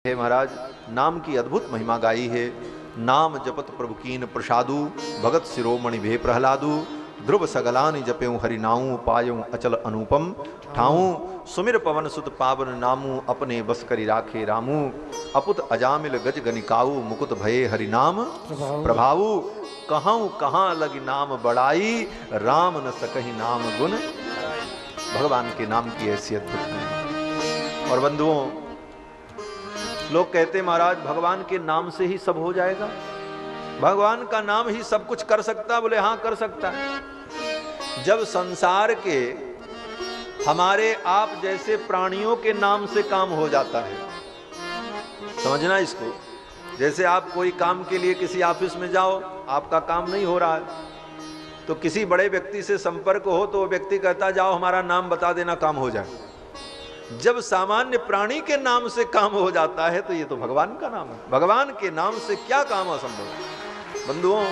है महाराज, नाम की अद्भुत महिमा गाई है। नाम जपत प्रभु कीन प्रसादु, भगत शिरोमणि भे प्रहलादु। ध्रुव सगलानि जपेऊ हरिनाऊ, पायऊ अचल अनुपम ठाऊ। सुमिर पवन सुत पावन नामू, अपने बस करी राखे रामू। अपुत अजामिल गज गनिकाऊ, मुकुट भये हरिनाम प्रभाऊ। कहूँ कहाँ लगी नाम बड़ाई, राम न सकहि नाम गुण। भगवान के नाम की ऐसी अद्भुत है। और बंधुओं, लोग कहते महाराज भगवान के नाम से ही सब हो जाएगा, भगवान का नाम ही सब कुछ कर सकता। बोले हाँ कर सकता है। जब संसार के हमारे आप जैसे प्राणियों के नाम से काम हो जाता है, समझना इसको। जैसे आप कोई काम के लिए किसी ऑफिस में जाओ, आपका काम नहीं हो रहा है, तो किसी बड़े व्यक्ति से संपर्क हो तो वो व्यक्ति कहता जाओ हमारा नाम बता देना, काम हो जाए। जब सामान्य प्राणी के नाम से काम हो जाता है तो ये तो भगवान का नाम है। भगवान के नाम से क्या काम असंभव है। बंधुओं,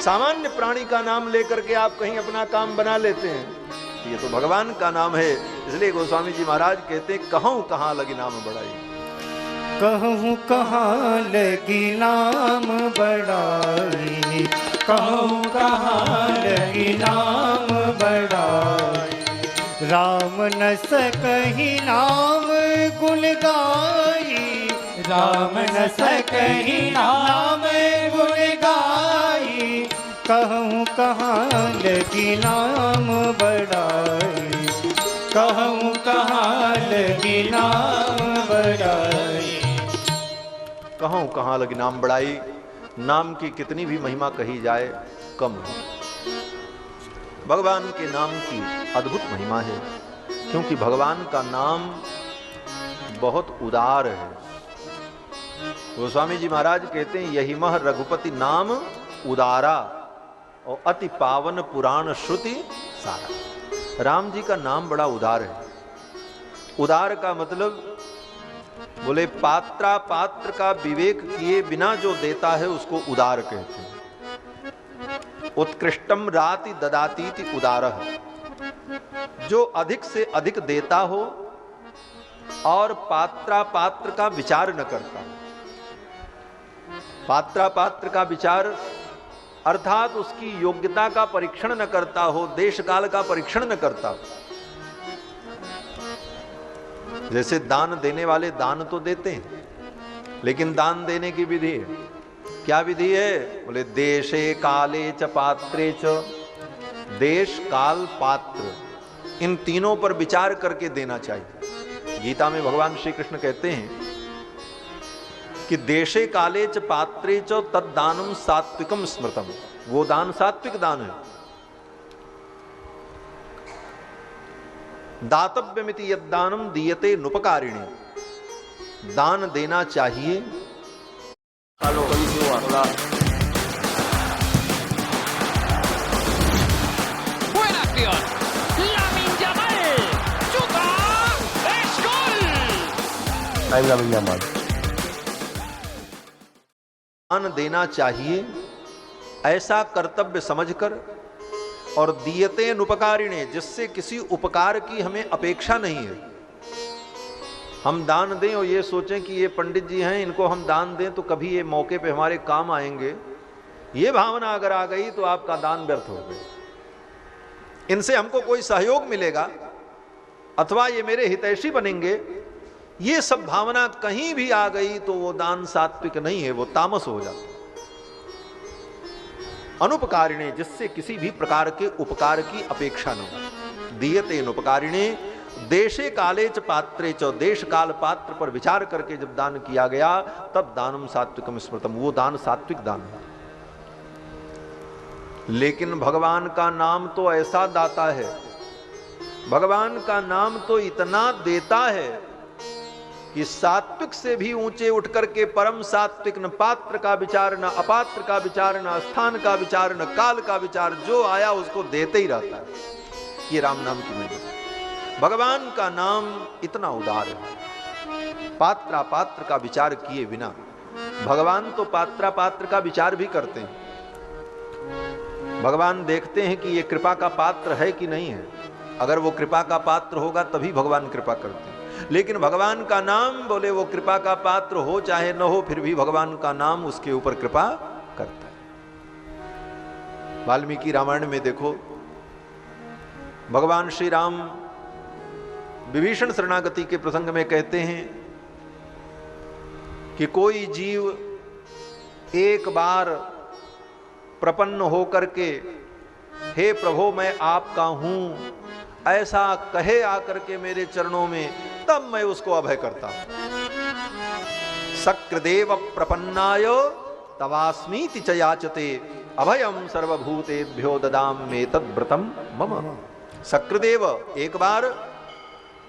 सामान्य प्राणी का नाम लेकर के आप कहीं अपना काम बना लेते हैं, तो ये तो भगवान का नाम है। इसलिए गोस्वामी जी महाराज कहते हैं कहूँ कहाँ लगी नाम बड़ाई। कहूँ कहाँ लगी नाम बड़ाई, कहूँ कहाँ लगी नाम बड़ाई। राम न सकहि नाम गुण गाई, राम न सकहि नाम गुण गाई। कहूँ कहाँ लगी नाम बड़ाई, कहूँ कहाँ लगी नाम बड़ाई। कहूँ कहाँ लगी नाम बड़ाई। नाम की कितनी भी महिमा कही जाए कम है। भगवान के नाम की अद्भुत महिमा है, क्योंकि भगवान का नाम बहुत उदार है। गोस्वामी जी महाराज कहते हैं यही मह रघुपति नाम उदारा, और अति पावन पुराण श्रुति सारा। राम जी का नाम बड़ा उदार है। उदार का मतलब बोले पात्रा पात्र का विवेक किए बिना जो देता है उसको उदार कहते हैं। उत्कृष्टम राति ददातीति उदारः, जो अधिक से अधिक देता हो और पात्रा पात्र का विचार न करता। पात्रा पात्र का विचार अर्थात उसकी योग्यता का परीक्षण न करता हो, देश काल का परीक्षण न करता। जैसे दान देने वाले दान तो देते हैं, लेकिन दान देने की विधि है। क्या विधि है? बोले देशे काले च पात्रे च, देश काल पात्र, इन तीनों पर विचार करके देना चाहिए। गीता में भगवान श्री कृष्ण कहते हैं कि देशे काले च पात्रे च तद्दानम सात्विकम स्मृतम। वो दान सात्विक दान है। दातव्यमिति यद्दानम दीयते नुपकारिणी। दान देना चाहिए। Buena acción. Lamine Yamal. Chuta. Es gol. दान देना चाहिए ऐसा कर्तव्य समझकर, और दियते अनुपकारिणे, जिससे किसी उपकार की हमें अपेक्षा नहीं है। हम दान दें और ये सोचें कि ये पंडित जी हैं, इनको हम दान दें तो कभी ये मौके पे हमारे काम आएंगे, ये भावना अगर आ गई तो आपका दान व्यर्थ हो गया। इनसे हमको कोई सहयोग मिलेगा अथवा ये मेरे हितैषी बनेंगे, ये सब भावना कहीं भी आ गई तो वो दान सात्विक नहीं है, वो तामस हो जाता। अनुपकारिणे, जिससे किसी भी प्रकार के उपकार की अपेक्षा न हो। दीयते अनुपकारिणे देशे काले च पात्रे च, देश काल पात्र पर विचार करके जब दान किया गया तब दानम सात्विकम स्मृतम, वो दान सात्विक दान है। लेकिन भगवान का नाम तो ऐसा दाता है, भगवान का नाम तो इतना देता है कि सात्विक से भी ऊंचे उठ करके परम सात्विक, न पात्र का विचार, न अपात्र का विचार, न स्थान का विचार, न काल का विचार, जो आया उसको देते ही रहता है। ये राम नाम की महिमा। भगवान का नाम इतना उदार है, पात्रा पात्र का विचार किए बिना। भगवान तो पात्रा पात्र का विचार भी करते हैं। भगवान देखते हैं कि ये कृपा का पात्र है कि नहीं है। अगर वो कृपा का पात्र होगा तभी भगवान कृपा करते हैं। लेकिन भगवान का नाम बोले वो कृपा का पात्र हो चाहे न हो, फिर भी भगवान का नाम उसके ऊपर कृपा करता है। वाल्मीकि रामायण में देखो, भगवान श्री राम विभीषण शरणागति के प्रसंग में कहते हैं कि कोई जीव एक बार प्रपन्न होकर के हे प्रभु मैं आपका हूं ऐसा कहे आकर के मेरे चरणों में, तब मैं उसको अभय करता हूं। सक्रदेव प्रपन्नाय तवास्मीति च याचते अभयम सर्वभूतेभ्यो ददाम मे तद्व्रतम मम। सक्रदेव एक बार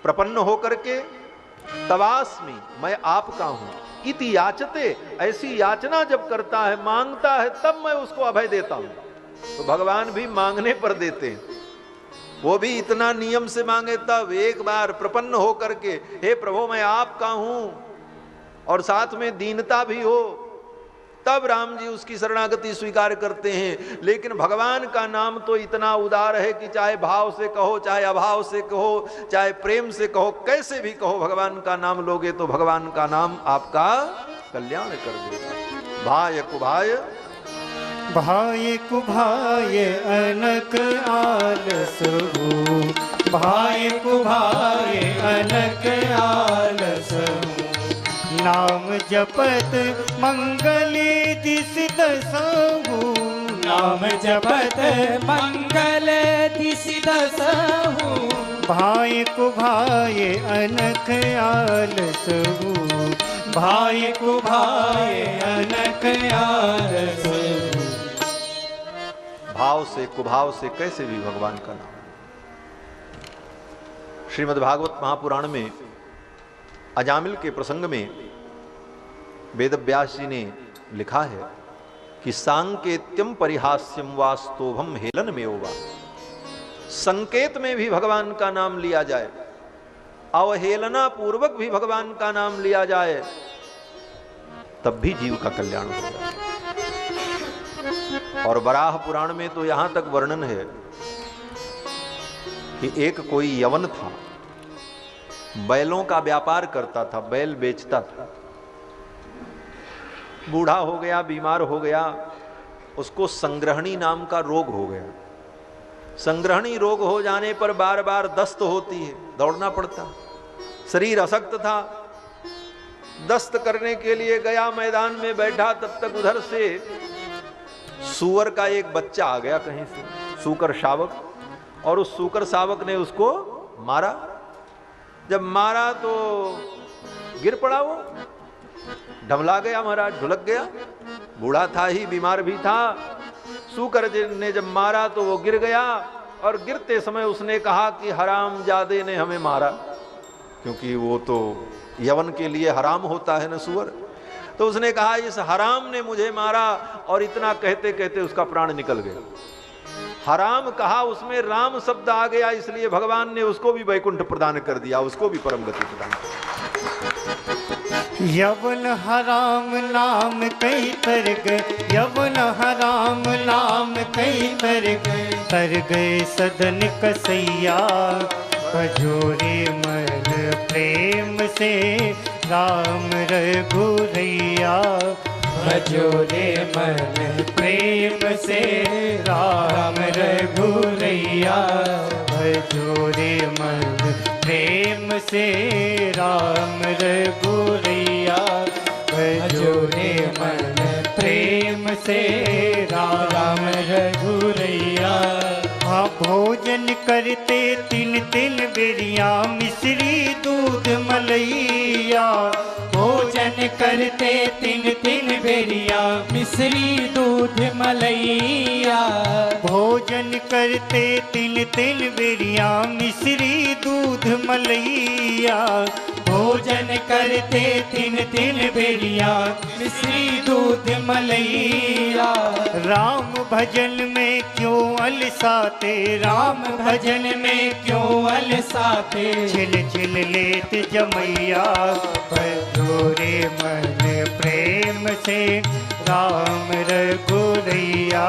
प्रपन्न होकर के तवास्मी मैं आपका हूं इति याचते, ऐसी याचना जब करता है, मांगता है, तब मैं उसको अभय देता हूं। तो भगवान भी मांगने पर देते हैं, वो भी इतना नियम से मांगे तब। एक बार प्रपन्न होकर के हे प्रभु मैं आपका हूं और साथ में दीनता भी हो, तब राम जी उसकी शरणागति स्वीकार करते हैं। लेकिन भगवान का नाम तो इतना उदार है कि चाहे भाव से कहो, चाहे अभाव से कहो, चाहे प्रेम से कहो, कैसे भी कहो, भगवान का नाम लोगे तो भगवान का नाम आपका कल्याण कर देगा। भाय कुभाय भाय कुभाय अनक आलस हो, भाय कुभाय अनक आलस हो, नाम जपत मंगल दिस दसहु, नाम जपत मंगल दिस दसहु, भाय कुभाय अनक आलस हो, भाय कुभाय अनक आलस हो। भाव से कुभाव से कैसे भी भगवान का नाम। श्रीमद् भागवत महापुराण में अजामिल के प्रसंग में वेदव्यास जी ने लिखा है कि सांकेत्यम परिहास्यम वास्तोभम हेलन में ओवा। संकेत में भी भगवान का नाम लिया जाए, अवहेलना पूर्वक भी भगवान का नाम लिया जाए, तब भी जीव का कल्याण होगा। और वराह पुराण में तो यहां तक वर्णन है कि एक कोई यवन था, बैलों का व्यापार करता था, बैल बेचता था। बूढ़ा हो गया, बीमार हो गया, उसको संग्रहणी नाम का रोग हो गया। संग्रहणी रोग हो जाने पर बार बार दस्त होती है, दौड़ना पड़ता। शरीर अशक्त था, दस्त करने के लिए गया, मैदान में बैठा, तब तक उधर से सूअर का एक बच्चा आ गया कहीं से, सूकर शावक, और उस सूकर शावक ने उसको मारा। जब मारा तो गिर पड़ा, वो ढमला गया, महाराज ढुलक गया। बूढ़ा था ही, बीमार भी था। सूकर ने जब मारा तो वो गिर गया, और गिरते समय उसने कहा कि हरामजादे ने हमें मारा, क्योंकि वो तो यवन के लिए हराम होता है न सूअर। तो उसने कहा इस हराम ने मुझे मारा, और इतना कहते कहते उसका प्राण निकल गया। हराम कहा, उसमें राम शब्द आ गया, इसलिए भगवान ने उसको भी वैकुंठ प्रदान कर दिया, उसको भी परम गति प्रदान कर दिया। यवन हराम नाम कई तर गए, यवन हराम नाम कई तर गए सदन कसैया, भजोरे मन प्रेम से राम रघुरैया, भजोरे मन प्रेम से राम रघुरैया, भजोरे मन प्रेम से राम रघुरैया, भजोरे मन प्रेम से राम रघुरैया। हाँ भोजन करते तीन तीन बेरिया, मिश्री दूध मलैया, भोजन करते तीन तीन बेरिया, मिश्री दूध मलैया, भोजन करते तीन तीन बेरिया, मिश्री दूध मलैया, भोजन करते तीन तीन बेरिया, मिश्री दूध मलैया। राम भजन में क्यों अलसाते, राम भजन में क्यों अलसाते, छिल छिल लेत जमैया, भजोरे मन प्रेम से राम रघुरैया,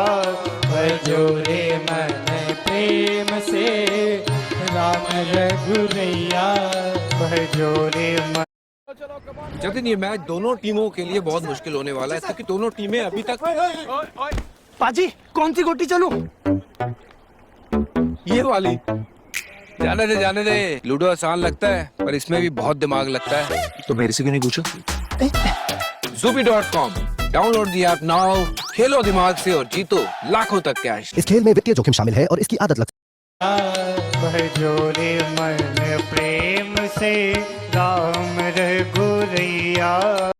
भजोरे मन प्रेम से राम रघुरैया। भजो रे मन। जतिन ये मैच दोनों टीमों के लिए बहुत मुश्किल होने वाला है क्योंकि दोनों टीमें अभी तक पाजी कौन सी गोटी चलूं? ये वाली जाने दे लूडो आसान लगता है पर इसमें भी बहुत दिमाग लगता है। तो मेरे से क्यों नहीं पूछा? Zubi.com download the app now, खेलो दिमाग से और जीतो लाखों तक कैश। इस खेल में वित्तीय जोखिम शामिल है और इसकी आदत लग भजो रे मन प्रेम से राम रघुरैया।